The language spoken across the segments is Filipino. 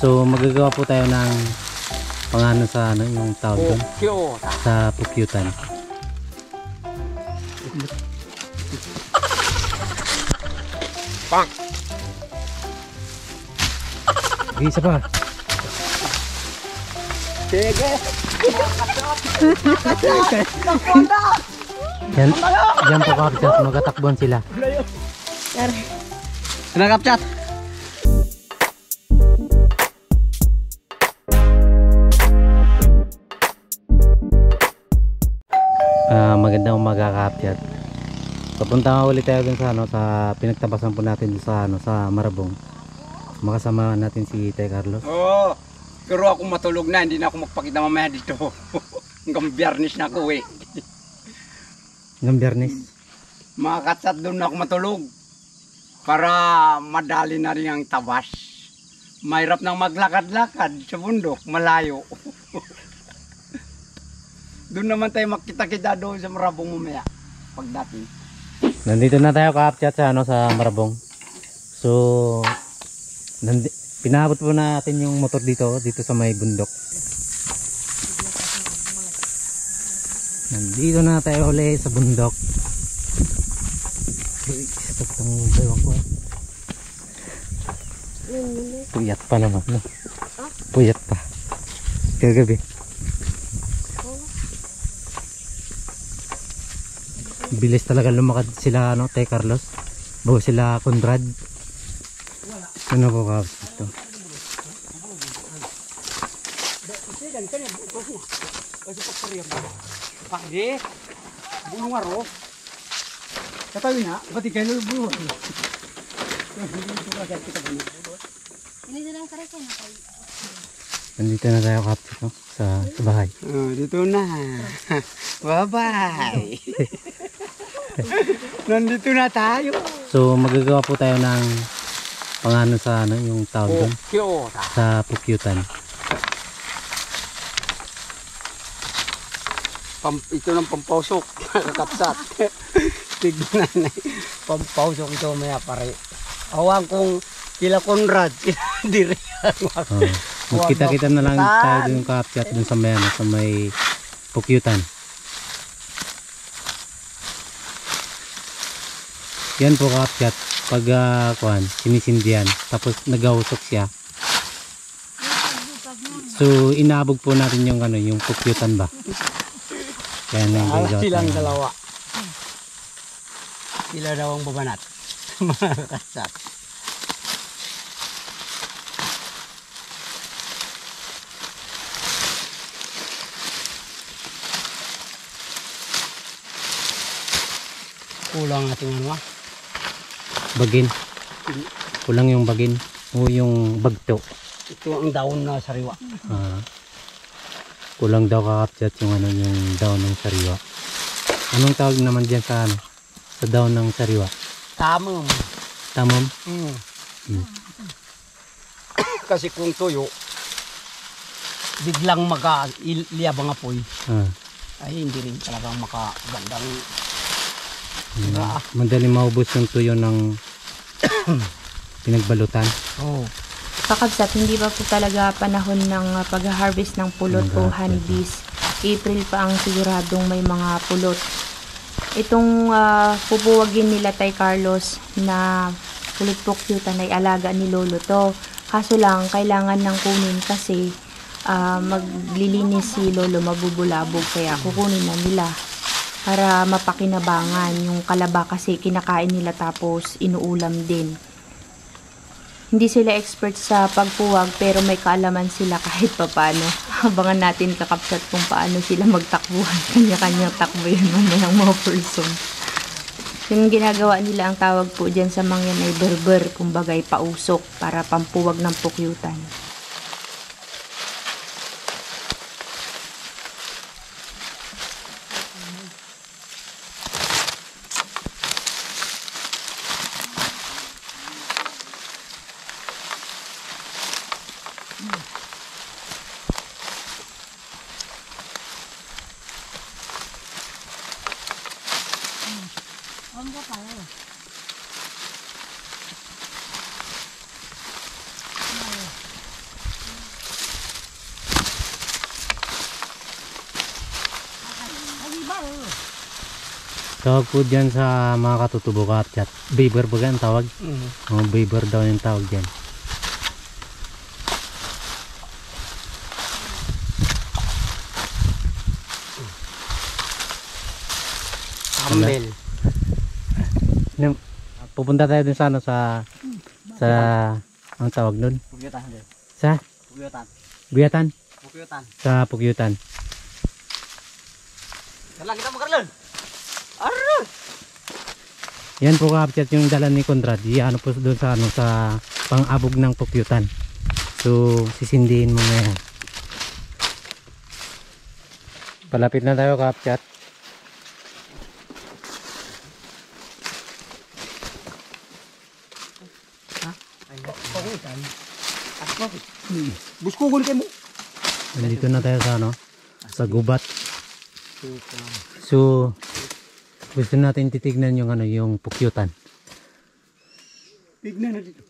So magagawa po tayo ng pangano sa ano, yung tawag doon sa pukyutan. Pang. Isa pa. Sige. Yan po kapchat, magatakbuhan sila. Nakapchat. Magandang umaga kapchat. Papunta nga ulit tayo dun sa ano, sa pinagtapasan po natin sa ano, sa Marabong. Makasama natin si Tay Carlos. Oo. Pero ako matulog na, hindi na ako magpakita mamaya dito. Hanggang Biyernes na ako eh. Hanggang Biyernes? Mga katsat, doon na ako matulog. Para madali na rin ang tabas. Mahirap nang maglakad-lakad sa bundok, malayo. Doon naman tayo makita-kita doon sa Marabong mamaya. Pagdating. Nandito na tayo kapchat sa ano, sa Marabong. So pinabot po natin yung motor dito sa may bundok. Nandito na tayo ulit sa bundok. Stop tong dalawang ko. Puyat pa naman, no? Puyat pa. Kagabi. Bilis talaga lumakad sila, no, Tay Carlos. Bago sila Conrad. Ano po ka ito? Pakde, bulungan ro. Katawi na, pati kayo bulungan. Nandito na tayo kapit, no? sa bahay. Oh, dito na. Bye-bye. Nandito na tayo. So magagawa po tayo ng pangano sa ano, yung tawag doon sa pukyutan. Ito ng pampawsok. Kakapsat. Tignan na. Pampawsok ito maya pare. Awang kong kila Conrad. Diri. Magkita-kita na lang tayo dun kapchat dun sa may, ano, sa may pukyutan. Yan po kapchat. Pag sinisindihan tapos nagahusok siya. So inabog po natin yung ano, yung pukyutan ba. Kaya silang dalawa. Sila daw ang babanat. Mga kasat. Kulang ating ano? Bagin. Kulang yung bagin o yung bagto. Ito ang daon na sariwa. Kulang daw kakapchat yung ano, yung daon ng sariwa. Anong tawag naman diyan sa ano, sa daon ng sariwa? Tamam. Tamam? Kasi kung tuyo biglang mag-iliyabang apoy. Ay hindi rin talagang makagandang. Madali maubos yung tuyo ng pinagbalutan. Kakabsat, hindi pa po talaga panahon ng pag-harvest ng pulot o honeybees. April pa ang siguradong may mga pulot. Itong pupuwagin nila Tay Carlos na pulot pukyutan ay alaga ni Lolo to. Kaso lang, kailangan ng kunin kasi maglilinis si Lolo, mabubulabog, kaya kukunin na nila para mapakinabangan. Yung kalaba kasi kinakain nila tapos inuulam din. Hindi sila expert sa pagpuwag pero may kaalaman sila kahit papano. Abangan natin kakapsat kung paano sila magtakbuhan. Kanya-kanyang takbo yun ng mga person. Yung ginagawa nila, ang tawag po dyan sa mangyan ay berber, kumbagay pausok para pampuwag ng pukyutan. Tawag po dyan sa mga katutubo kapchat. Beaver ba ang tawag? Oh, beaver daw yung tawag dyan. Humble. Pupunta tayo dun sa ano sa ang tawag nun? Pugyutan din. Sa Pugyutan. Guyatan? Pugyutan. Sa Pugyutan. Kailan kita mo Carlon? Aron! Yan po kapchat yung dala ni Conrad. Ano po doon sa ano sa pang-abog ng Pugyutan. So sisindihin mo na yan. Palapit na tayo kapchat. Buskugon kayo mo. Nandito na tayo sa ano sa gubat. So gusto natin titignan yung ano yung Pugyutan. Tignan na dito.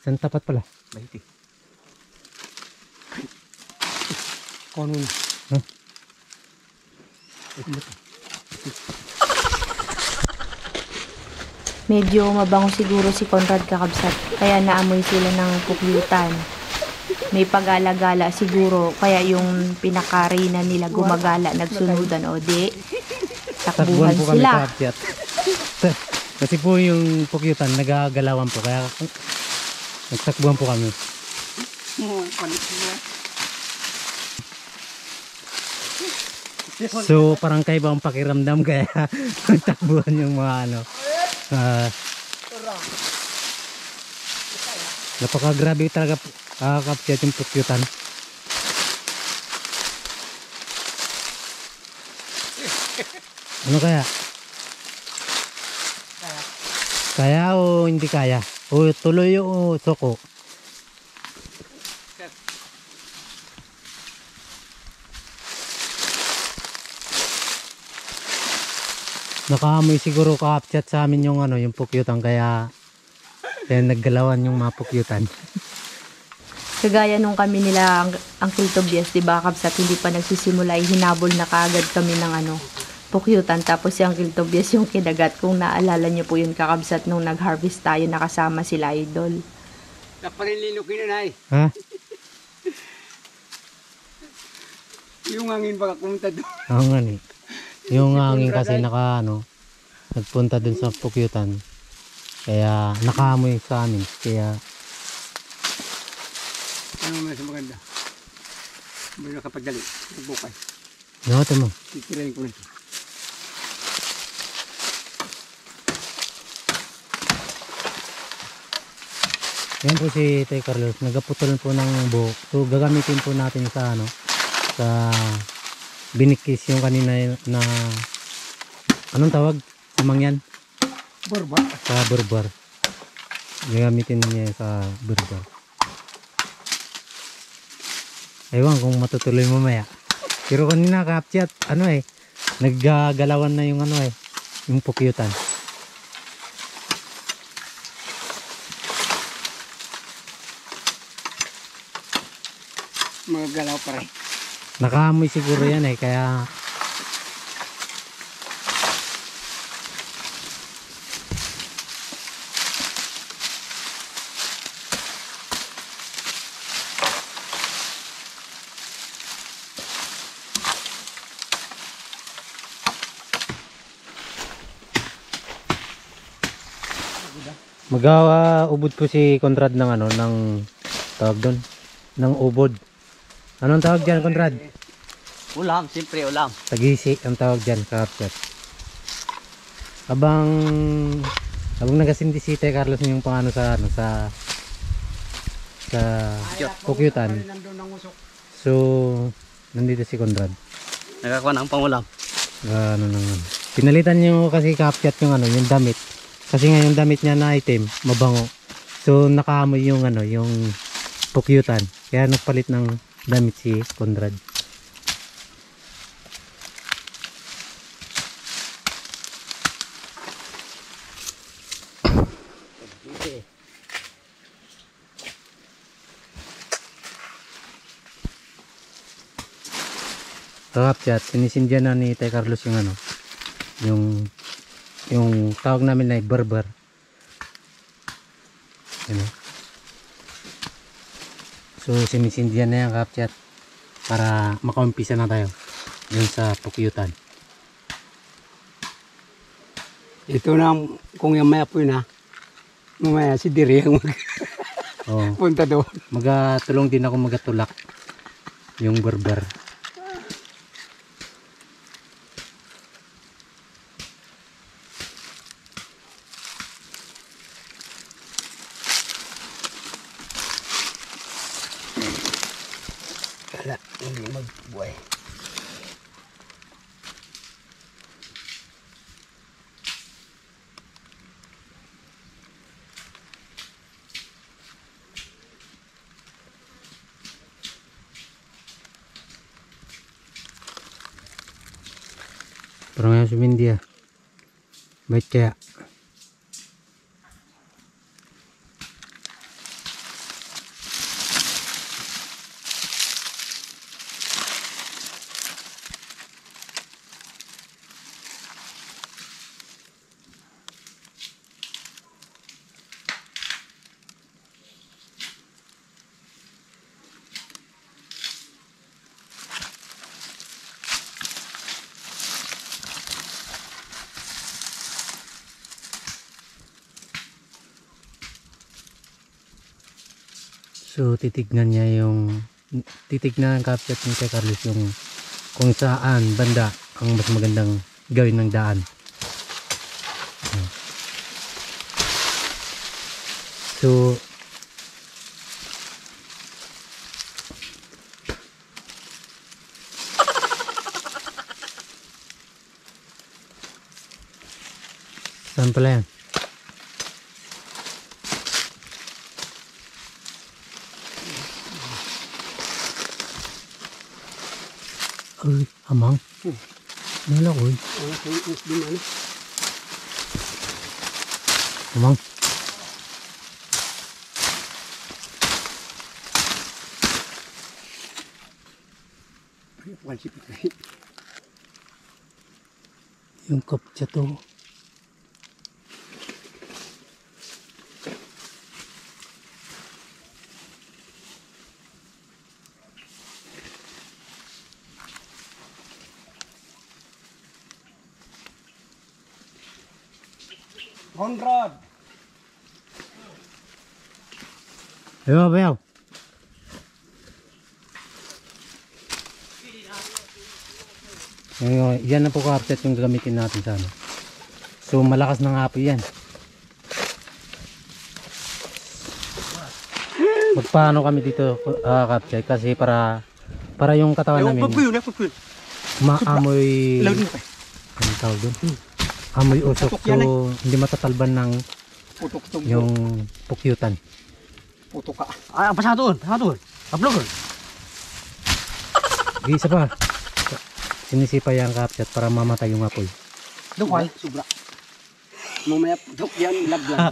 San tapat pala? Bahiti. Konon. Huh? Medyo mabango siguro si Conrad kakabsat, kaya naamoy sila ng pukyutan. May pag-alagala siguro, kaya yung pinakarina nila gumagala, nagsunudan o di. Takbuhan po kami sila. kapchat. Kasi po yung Pugyutan nagagalawan po kaya nagtakbuhan po kami. So parang kaiba ang pakiramdam kaya nagtakbuhan yung mga ano. Napakagrabe talaga kapchat yung Pugyutan. Ano kaya? Kaya o hindi kaya? O tuloy o soko? Nakaamoy siguro kapchat sa amin yung ano, yung Pugyutan kaya naggalawan yung mga Pugyutan. Kagaya nung kami nila Uncle Tobias, di ba kabsat, hindi pa nagsisimula, hinabol na kaagad kami ng ano, Pugyutan. Tapos si Uncle Tobias yung kinagat. Kung naalala niyo po yun kakabsat, nung nag-harvest tayo, nakasama sila Idol. Napalinlinukin na Ha? yung hangin baka kumunta doon. Oo nga ni. Yung hangin kasi nagpunta dun sa Pugyutan. Kaya nakaamoy sa amin. Kaya Ano mas maganda? May nakapagdali. Bukay. nakata mo. Titirahin ko na ito. Yan po si Tay Carlos. Nagaputol po ng buhok. So gagamitin po natin sa ano, sa binikis yung kanina na anong tawag? Samang yan? Barba. Sa burbar. Gagamitin niya sa burbar. Ewan kung matutuloy mamaya. Pero kanina kapchat, naggagalawan na yung yung Pugyutan. Mga galaw pa rin. Nakaamoy siguro yan kaya ubod po si Conrad ng ng tawag doon, ng ubod. Anong tawag diyan, Conrad? Ulam, siyempre ulam. Tagisi ang tawag diyan, kapchat. Habang nagasindi si Tay Carlos yung pangano sa Pugyutan. So nandito si Conrad. Nakakuha ng pangulam. Pinalitan niyo kasi kapchat yung yung damit. Kasi nga yung damit niya na item, mabango. So nakaamoy yung yung Pugyutan. Kaya nagpalit ng damit si Conrad. So kapchat, sinisindyan na ni Tay Carlos yung Yung tawag namin na berber. Ano? So sinisindihan na yan kapchat para makaumpisa na tayo dun sa pukyutan. Ito na, kung yung maya po yun ha, mamaya si Diri ang Oh, punta doon. magatulong din ako magatulak yung berber. Wala, hindi magbuhay. Parang ngayon sumindi ah. Bait kaya. So titignan ng kapchat ni Kuya Carlos yung kung saan banda ang mas magandang gawin ng daan. So saan pala yan? Uy, amang. Nila ko eh. Amang. Yung kaptya to. Conrad! Ayaw, ayaw. Yan na po kapchat yung gagamitin natin sa ano. So malakas ng apoy yan. Magpaano kami dito kapchat kasi para yung katawan namin maamoy ang tawag doon? Amoy usok so hindi matatalban ng yung pukyutan. Putok ka. Ah, pasado doon. Ablog. Isa pa. Sinisipa yung kapchat para mamatay yung apoy. Doon sobra. Mamaya putok yan, lagyan.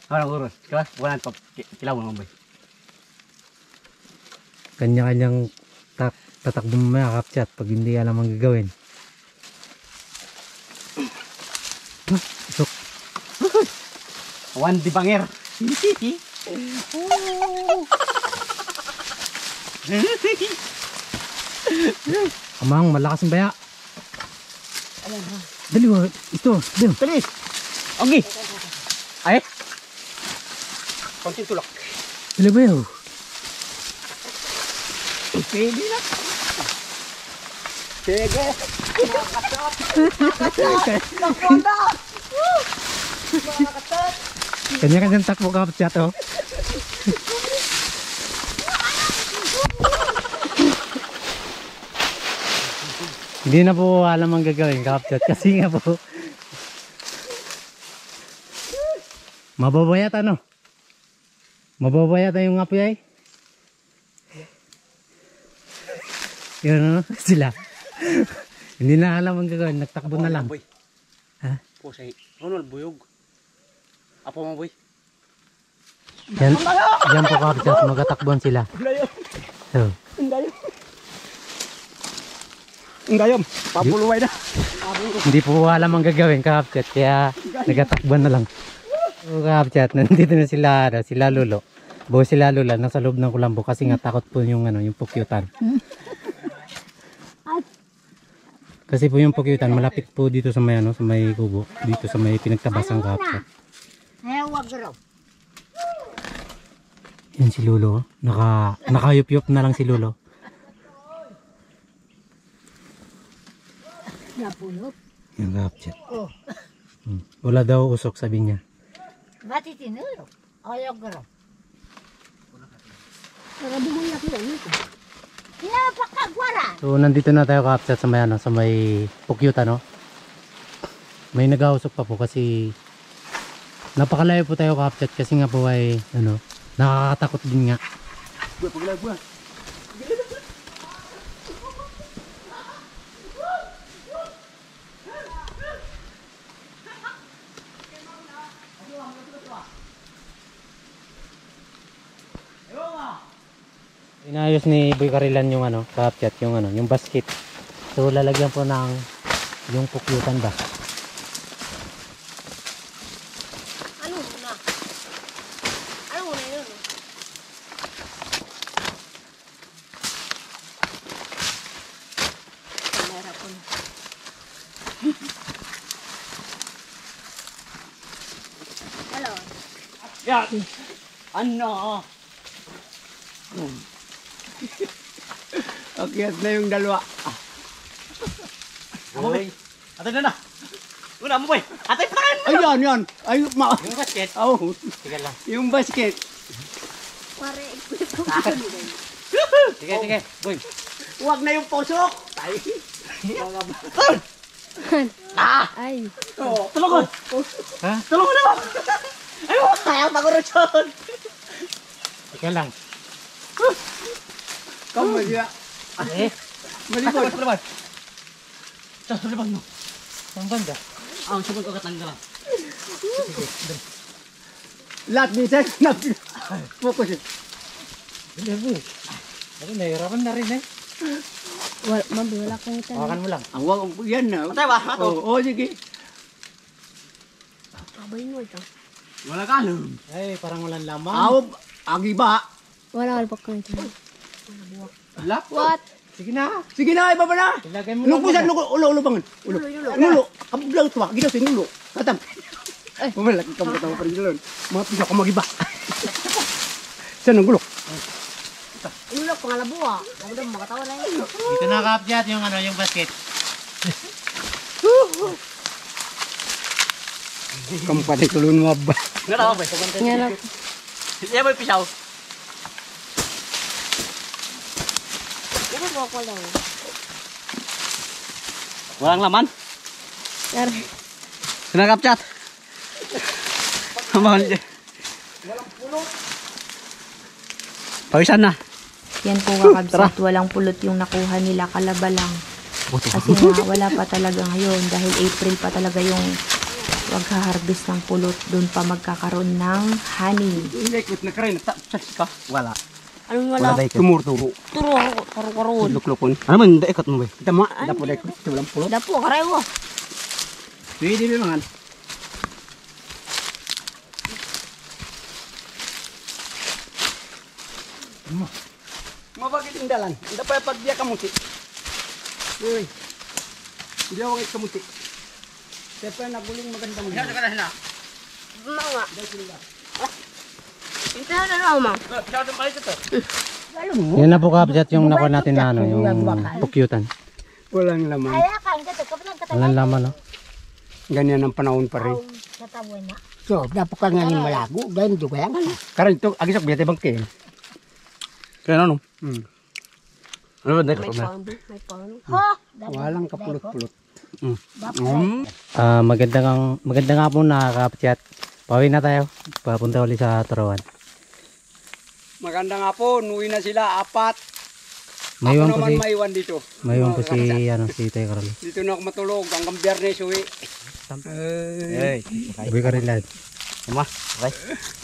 Ano kurus? Wala pa kilaw mo boy. Kanya-kanyang tatakbo mamaya kapchat pag hindi alam ang gagawin. Usok. Wan di banger. Amang, malakas ang baya. Dali mo, ito. Dali. Okay. Ay. Konting tulak. Dali ba yun? Pwede na. Sige. Kanya-kanyang takbo kapchat oh. Hindi na po alam ang gagawin kapchat kasi nga po mababayat ano? Mababayat yung apoy ay. Yun ano sila. Hindi na alam ang gagawin, nagtakbo na lang. Ha? Po say, Ronald buyog. Apo mo boy. Yan po kapchat, magatakbuhan sila. So, Ang gayom, papuluway na. Hindi po alam ang gagawin ka-upchat, kaya nagatakban na lang. So ka-upchat, nandito na sila Lolo. Buo sila Lola, nasa loob ng kulambo kasi nga takot po yung yung pukyutan. Kasi po yung pukyutan, malapit po dito sa may sa may kubo, dito sa may pinagtabasang ka-upchat. Yan si Lolo, nakayup-yup na lang si Lolo. Yung ka-upchat. Wala daw usok, sabi niya. Mati tinulo. Ayaw garo. Pinapakagwara. So nandito na tayo ka-upchat sa may sa may pukyutan, no. May nag-ausok pa po kasi napakalayo po tayo ka-upchat kasi nga po ay nakakatakot din nga. Inayos ni Boy Karilan yung ka-upchat, yung basket. So lalagyan po ng yung pukyutan ba. Ano na? Ano na yun? Kamera ko na. Hello. Yan! Ano? Okay, na yung dalawa. Boy. Atay na na. Una mo boy. Atay pa kan. Ayan, yan. Ay, Yung basket. Oh, Sige lang. yung basket. Pare, Sige, sige. Boy. Huwag na yung pusok. Ay. ay. Oh, Tulungan. Ha? Tulungan na ba? Ayaw, ayaw magurot yun. Ika lang. Kamu siya. Eh, Malibot. Tulungan. Sa tulungan mo. ang banda. Ang sabon ko katanggalan. Lahat minsan nag-focus eh. Hindi po. Ako nahihirapan na rin eh. Wala kang itan. Hawakan mo lang. Ang wag yan na. Atay ba? Ato. Oh, sige. Abay mo ito. Wala ka alam. Ay, parang walang lamang. Aw, agiba. Wala kang itan. Lap. What? Sige na. Sige na, ibaba na. Ilagay mo Lukusan, ulo bangan. Ulo. Kabulaw ito, ginaw sa ulo. Katam. Ay, malaki ka mo pa rin doon. Mga pisa ko magiba. Saan ang gulo? Ulo ko nga labuwa. Ako daw makatawa na yun. Dito na ka-upchat yung yung basket. Kamu pati tulun mo ba? Nga na boy. Ngalap. Iya boy pisaw. Ano ba ko lang? Walang laman. Yari. Sinakap chat. Mahal dyan. Pawisan na. Yan po kakabsat, walang pulot yung nakuha nila, kalaba lang. Kasi nga wala pa talaga ngayon dahil April pa talaga yung magha-harvest ng pulot, doon pa magkakaroon ng honey. Ikot na karin. Ka. Wala. Anong wala? Tumurturo. Turo ako. Karo-karo. Luklukon. Ano man, ikot mo boy. Kita mo, dapo na ikot. Walang pulot. Dapo, karewo. Pwede rin naman. Mabagit yung dalan. Hindi pa pagbiya kamuti. Uy. Hindi ako kahit kamuti. Siyempre naguling maganda mo. Pisaw ka na hina. Mga. Ito na na, ma. Pisaw din pala ito. Yan na po ka-upchat yung nakuha natin na yung pukyutan. Walang laman. Kaya kan ka to, kapag nagkatawa. Walang laman, no? Ganyan ang panahon pa rin. Katawa na. So, dapat ka nga ni malago, dahil ito kaya nga. Karan ito, agisok biyate bangke. Kaya ano? Ano ba, May ikot mo. pound, may pound. Ha? Walang kapulot-pulot. Maganda nga po na ka-upchat. Pauwi na tayo. Papunta ulit sa Tarawan. Maganda nga po, nuwi na sila, 4. Maiwan po Ako naman si maiwan dito. Maiwan po si Tay Carlos. Dito na ako matulog hanggang Biyernes uwi. Hey. Boy Karilan. Tama. Okay.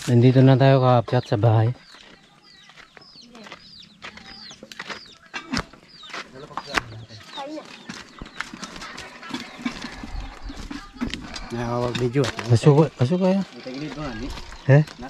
Nandito na tayo ka-upchat sa bahay. Nakawag video. Asuko ya. Ito gilid ba ni? Eh? Na?